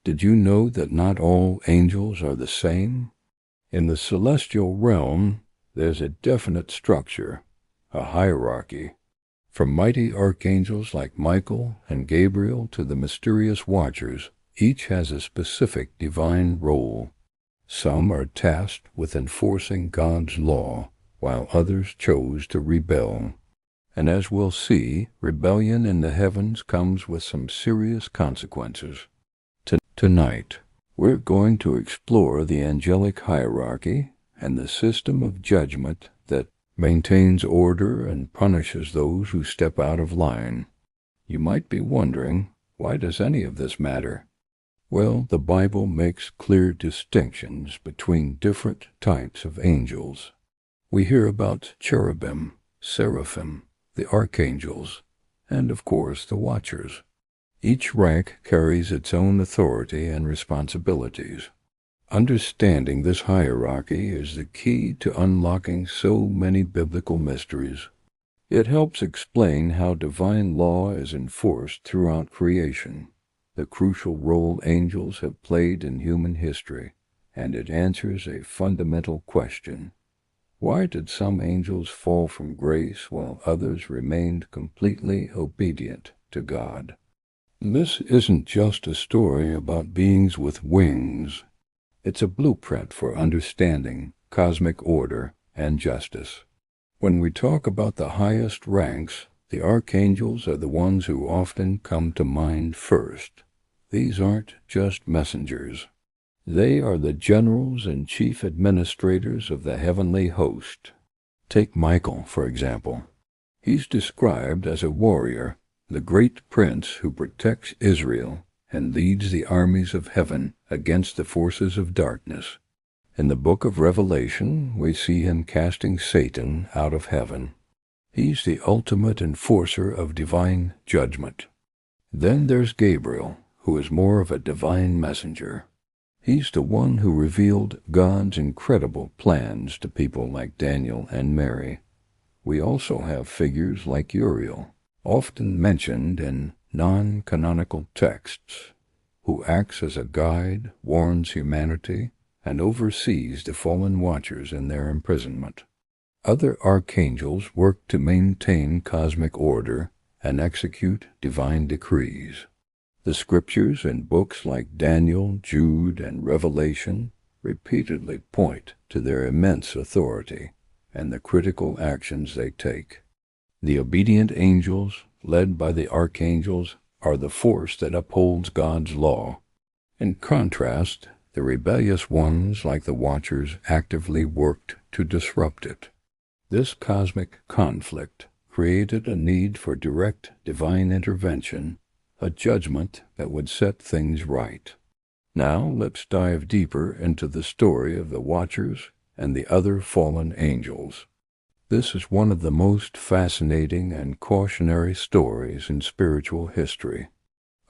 Did you know that not all angels are the same? In the celestial realm, there's a definite structure, a hierarchy. From mighty archangels like Michael and Gabriel to the mysterious watchers, each has a specific divine role. Some are tasked with enforcing God's law, while others chose to rebel. And as we'll see, rebellion in the heavens comes with some serious consequences. Tonight, we're going to explore the angelic hierarchy and the system of judgment that maintains order and punishes those who step out of line. You might be wondering, why does any of this matter? Well, the Bible makes clear distinctions between different types of angels. We hear about cherubim, seraphim, the archangels, and of course the watchers. Each rank carries its own authority and responsibilities. Understanding this hierarchy is the key to unlocking so many biblical mysteries. It helps explain how divine law is enforced throughout creation, the crucial role angels have played in human history, and it answers a fundamental question. Why did some angels fall from grace while others remained completely obedient to God? This isn't just a story about beings with wings. It's a blueprint for understanding cosmic order and justice. When we talk about the highest ranks, the archangels are the ones who often come to mind first. These aren't just messengers. They are the generals and chief administrators of the heavenly host. Take Michael, for example. He's described as a warrior, the great prince who protects Israel and leads the armies of heaven against the forces of darkness. In the book of Revelation, we see him casting Satan out of heaven. He's the ultimate enforcer of divine judgment. Then there's Gabriel, who is more of a divine messenger. He's the one who revealed God's incredible plans to people like Daniel and Mary. We also have figures like Uriel, often mentioned in non-canonical texts, who acts as a guide, warns humanity, and oversees the fallen watchers in their imprisonment. Other archangels work to maintain cosmic order and execute divine decrees. The scriptures in books like Daniel, Jude, and Revelation repeatedly point to their immense authority and the critical actions they take. The obedient angels, led by the archangels, are the force that upholds God's law. In contrast, the rebellious ones, like the watchers, actively worked to disrupt it. This cosmic conflict created a need for direct divine intervention, a judgment that would set things right. Now let's dive deeper into the story of the watchers and the other fallen angels. This is one of the most fascinating and cautionary stories in spiritual history.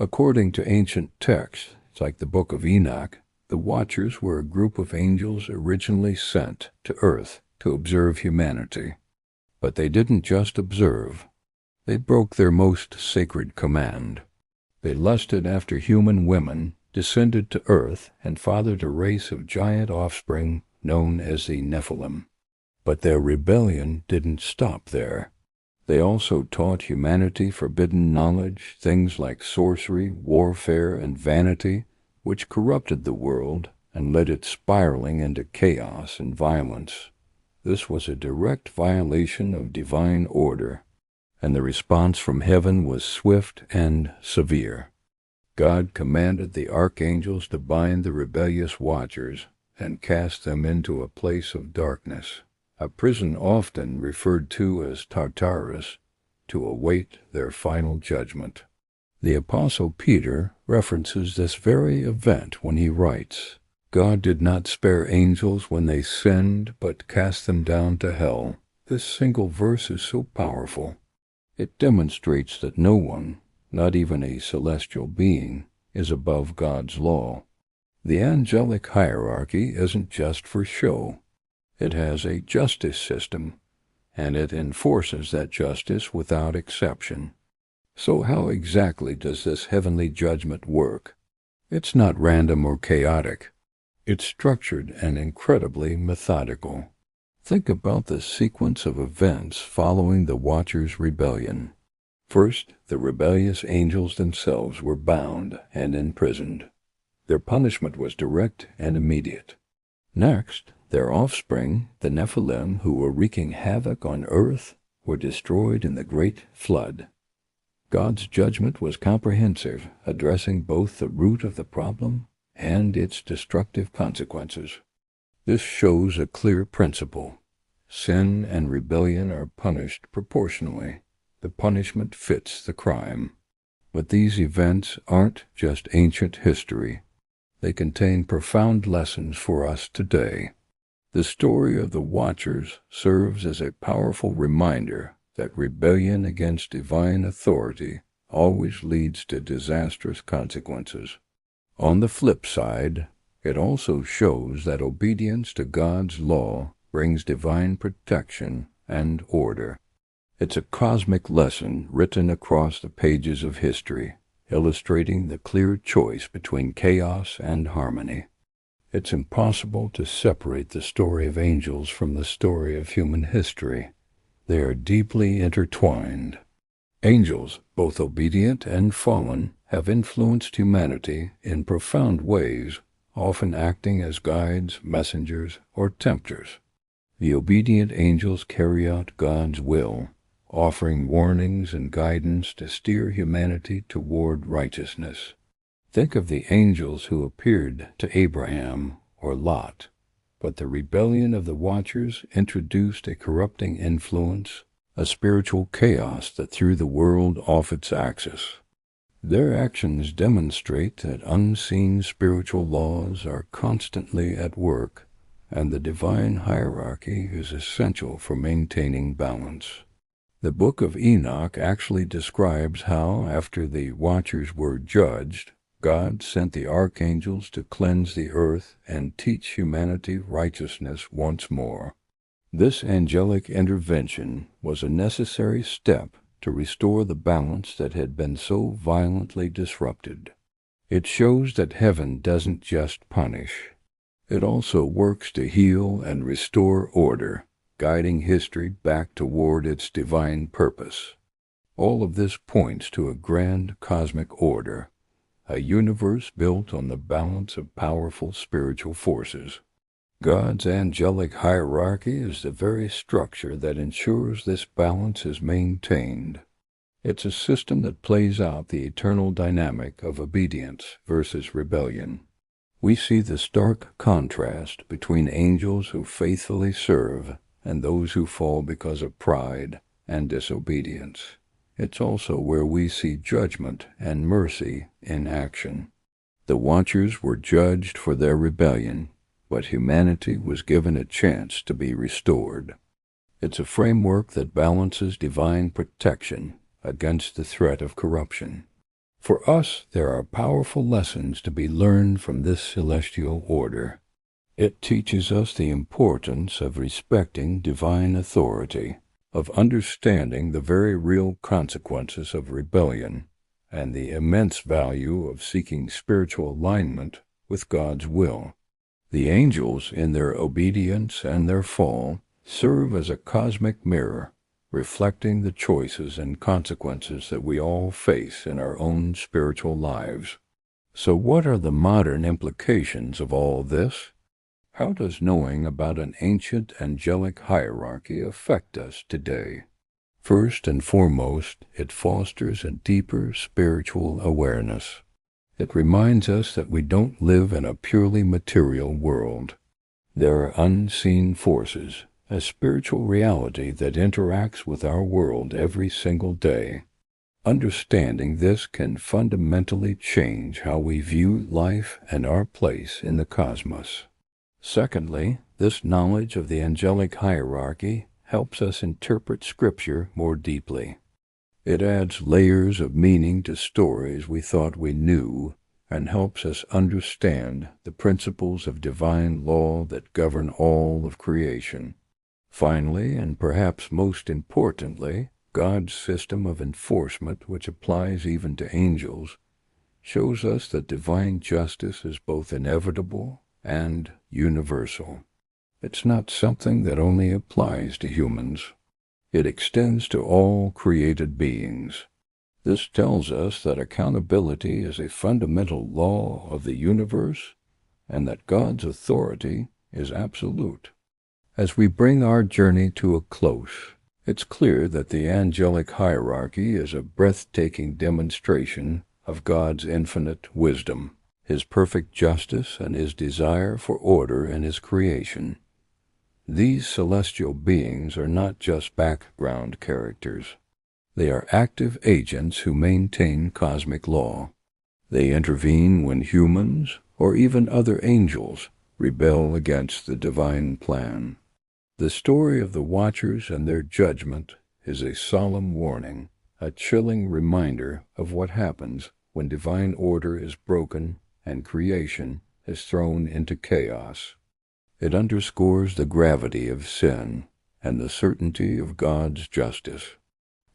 According to ancient texts, like the Book of Enoch, the watchers were a group of angels originally sent to earth to observe humanity. But they didn't just observe. They broke their most sacred command. They lusted after human women, descended to earth, and fathered a race of giant offspring known as the Nephilim. But their rebellion didn't stop there. They also taught humanity forbidden knowledge, things like sorcery, warfare, and vanity, which corrupted the world and led it spiraling into chaos and violence. This was a direct violation of divine order, and the response from heaven was swift and severe. God commanded the archangels to bind the rebellious watchers and cast them into a place of darkness, a prison often referred to as Tartarus, to await their final judgment. The Apostle Peter references this very event when he writes, "God did not spare angels when they sinned, but cast them down to hell." This single verse is so powerful. It demonstrates that no one, not even a celestial being, is above God's law. The angelic hierarchy isn't just for show. It has a justice system, and it enforces that justice without exception. So how exactly does this heavenly judgment work? It's not random or chaotic. It's structured and incredibly methodical. Think about the sequence of events following the Watchers' rebellion. First, the rebellious angels themselves were bound and imprisoned. Their punishment was direct and immediate. Next, their offspring, the Nephilim, who were wreaking havoc on earth, were destroyed in the great flood. God's judgment was comprehensive, addressing both the root of the problem and its destructive consequences. This shows a clear principle. Sin and rebellion are punished proportionally. The punishment fits the crime. But these events aren't just ancient history. They contain profound lessons for us today. The story of the Watchers serves as a powerful reminder that rebellion against divine authority always leads to disastrous consequences. On the flip side, it also shows that obedience to God's law brings divine protection and order. It's a cosmic lesson written across the pages of history, illustrating the clear choice between chaos and harmony. It's impossible to separate the story of angels from the story of human history. They are deeply intertwined. Angels, both obedient and fallen, have influenced humanity in profound ways, often acting as guides, messengers, or tempters. The obedient angels carry out God's will, offering warnings and guidance to steer humanity toward righteousness. Think of the angels who appeared to Abraham or Lot, but the rebellion of the Watchers introduced a corrupting influence, a spiritual chaos that threw the world off its axis. Their actions demonstrate that unseen spiritual laws are constantly at work, and the divine hierarchy is essential for maintaining balance. The Book of Enoch actually describes how, after the Watchers were judged, God sent the archangels to cleanse the earth and teach humanity righteousness once more. This angelic intervention was a necessary step to restore the balance that had been so violently disrupted. It shows that heaven doesn't just punish. It also works to heal and restore order, guiding history back toward its divine purpose. All of this points to a grand cosmic order, a universe built on the balance of powerful spiritual forces. God's angelic hierarchy is the very structure that ensures this balance is maintained. It's a system that plays out the eternal dynamic of obedience versus rebellion. We see the stark contrast between angels who faithfully serve and those who fall because of pride and disobedience. It's also where we see judgment and mercy in action. The Watchers were judged for their rebellion, but humanity was given a chance to be restored. It's a framework that balances divine protection against the threat of corruption. For us, there are powerful lessons to be learned from this celestial order. It teaches us the importance of respecting divine authority, of understanding the very real consequences of rebellion, and the immense value of seeking spiritual alignment with God's will. The angels, in their obedience and their fall, serve as a cosmic mirror, reflecting the choices and consequences that we all face in our own spiritual lives. So what are the modern implications of all this? How does knowing about an ancient angelic hierarchy affect us today? First and foremost, it fosters a deeper spiritual awareness. It reminds us that we don't live in a purely material world. There are unseen forces, a spiritual reality that interacts with our world every single day. Understanding this can fundamentally change how we view life and our place in the cosmos. Secondly, this knowledge of the angelic hierarchy helps us interpret Scripture more deeply. It adds layers of meaning to stories we thought we knew and helps us understand the principles of divine law that govern all of creation. Finally, and perhaps most importantly, God's system of enforcement, which applies even to angels, shows us that divine justice is both inevitable and universal. It's not something that only applies to humans. It extends to all created beings. This tells us that accountability is a fundamental law of the universe and that God's authority is absolute. As we bring our journey to a close, it's clear that the angelic hierarchy is a breathtaking demonstration of God's infinite wisdom, His perfect justice, and His desire for order in His creation. These celestial beings are not just background characters. They are active agents who maintain cosmic law. They intervene when humans, or even other angels, rebel against the divine plan. The story of the Watchers and their judgment is a solemn warning, a chilling reminder of what happens when divine order is broken and creation is thrown into chaos. It underscores the gravity of sin and the certainty of God's justice.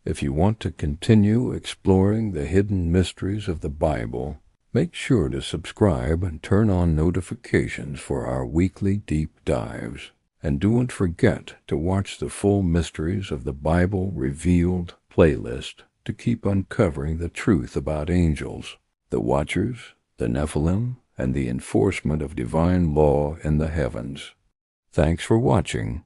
If you want to continue exploring the hidden mysteries of the Bible, make sure to subscribe and turn on notifications for our weekly deep dives. And don't forget to watch the full Mysteries of the Bible Revealed playlist to keep uncovering the truth about angels, the Watchers, the Nephilim, and the enforcement of divine law in the heavens. Thanks for watching.